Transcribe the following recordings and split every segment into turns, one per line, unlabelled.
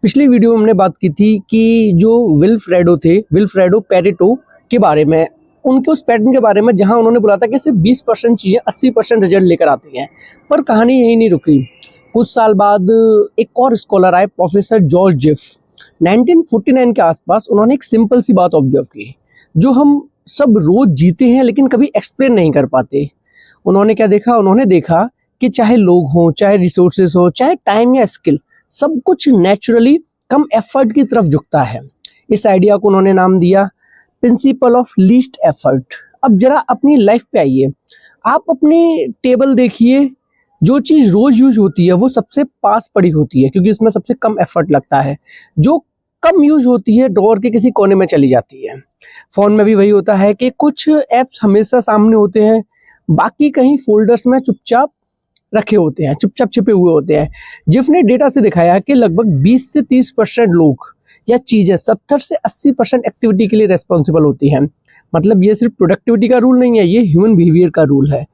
पिछली वीडियो में हमने बात की थी कि जो विल्फ्रेडो पेरेटो के बारे में, उनके उस पैटर्न के बारे में, जहां उन्होंने बोला था कि सिर्फ 20% चीज़ें 80% रिजल्ट लेकर आती हैं। पर कहानी यही नहीं रुकी। कुछ साल बाद एक और स्कॉलर आए, प्रोफेसर जॉर्ज जिफ। 1949 के आसपास उन्होंने एक सिंपल सी बात ऑब्जर्व की, जो हम सब रोज जीते हैं लेकिन कभी एक्सप्लेन नहीं कर पाते। उन्होंने क्या देखा? उन्होंने देखा कि चाहे लोग हों, चाहे रिसोर्सेज हो, चाहे टाइम या स्किल, सब कुछ नेचुरली कम एफर्ट की तरफ झुकता है। इस आइडिया को उन्होंने नाम दिया प्रिंसिपल ऑफ लीस्ट एफर्ट। अब जरा अपनी लाइफ पे आइए, आप अपनी टेबल देखिए, जो चीज़ रोज यूज होती है वो सबसे पास पड़ी होती है क्योंकि उसमें सबसे कम एफर्ट लगता है। जो कम यूज होती है ड्रॉअर के किसी कोने में चली जाती है। फ़ोन में भी वही होता है कि कुछ ऐप्स हमेशा सामने होते हैं, बाकी कहीं फोल्डर्स में चुपचाप रखे होते हैं, चुपचाप छिपे हुए होते हैं। जिफ ने डेटा से दिखाया कि लगभग 20 से 30% लोग या चीज़ें 70 से 80% एक्टिविटी के लिए रेस्पॉन्सिबल होती हैं। मतलब ये सिर्फ प्रोडक्टिविटी का रूल नहीं है, ये ह्यूमन बिहेवियर का रूल है।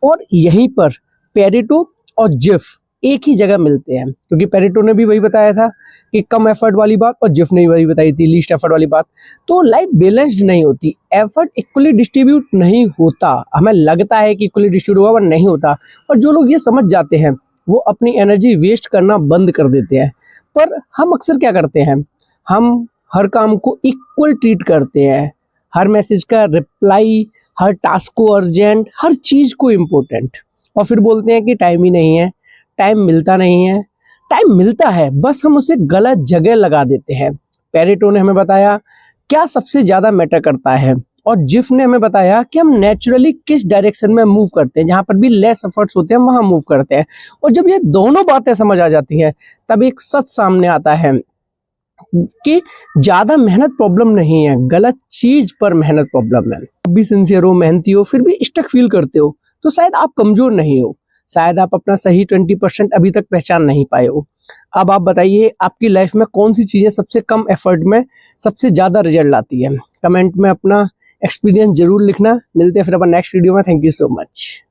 और यहीं पर पेरेटो और जिफ एक ही जगह मिलते हैं, क्योंकि पेरेटो ने भी वही बताया था कि कम एफर्ट वाली बात, और जिफ ने वही बताई थी लीस्ट एफर्ट वाली बात। तो लाइफ बैलेंस्ड नहीं होती, एफर्ट इक्वली डिस्ट्रीब्यूट नहीं होता। हमें लगता है कि इक्वली डिस्ट्रीब्यूट होगा, पर नहीं होता। और जो लोग ये समझ जाते हैं वो अपनी एनर्जी वेस्ट करना बंद कर देते हैं। पर हम अक्सर क्या करते हैं, हम हर काम को इक्वल ट्रीट करते हैं, हर मैसेज का रिप्लाई, हर टास्क को अर्जेंट, हर चीज़ को इम्पोर्टेंट, और फिर बोलते हैं कि टाइम ही नहीं है, टाइम मिलता नहीं है। टाइम मिलता है, बस हम उसे गलत जगह लगा देते हैं। पेरेटो ने हमें बताया क्या सबसे ज़्यादा मैटर करता है, और जिफ ने हमें बताया कि हम नेचुरली किस डायरेक्शन में मूव करते हैं, जहाँ पर भी लेस एफर्ट्स होते हैं वहाँ मूव करते हैं। और जब ये दोनों बातें समझ आ जाती हैं तब एक सच सामने आता है कि ज़्यादा मेहनत प्रॉब्लम नहीं है, गलत चीज़ पर मेहनत प्रॉब्लम है। आप भी सिंसियर हो, मेहनती हो, फिर भी स्टक फील करते हो, तो शायद आप कमज़ोर नहीं हो, शायद आप अपना सही 20% अभी तक पहचान नहीं पाए हो। अब आप बताइए, आपकी लाइफ में कौन सी चीज़ें सबसे कम एफर्ट में सबसे ज़्यादा रिजल्ट लाती है? कमेंट में अपना एक्सपीरियंस जरूर लिखना। मिलते हैं फिर अपन नेक्स्ट वीडियो में। Thank you so much.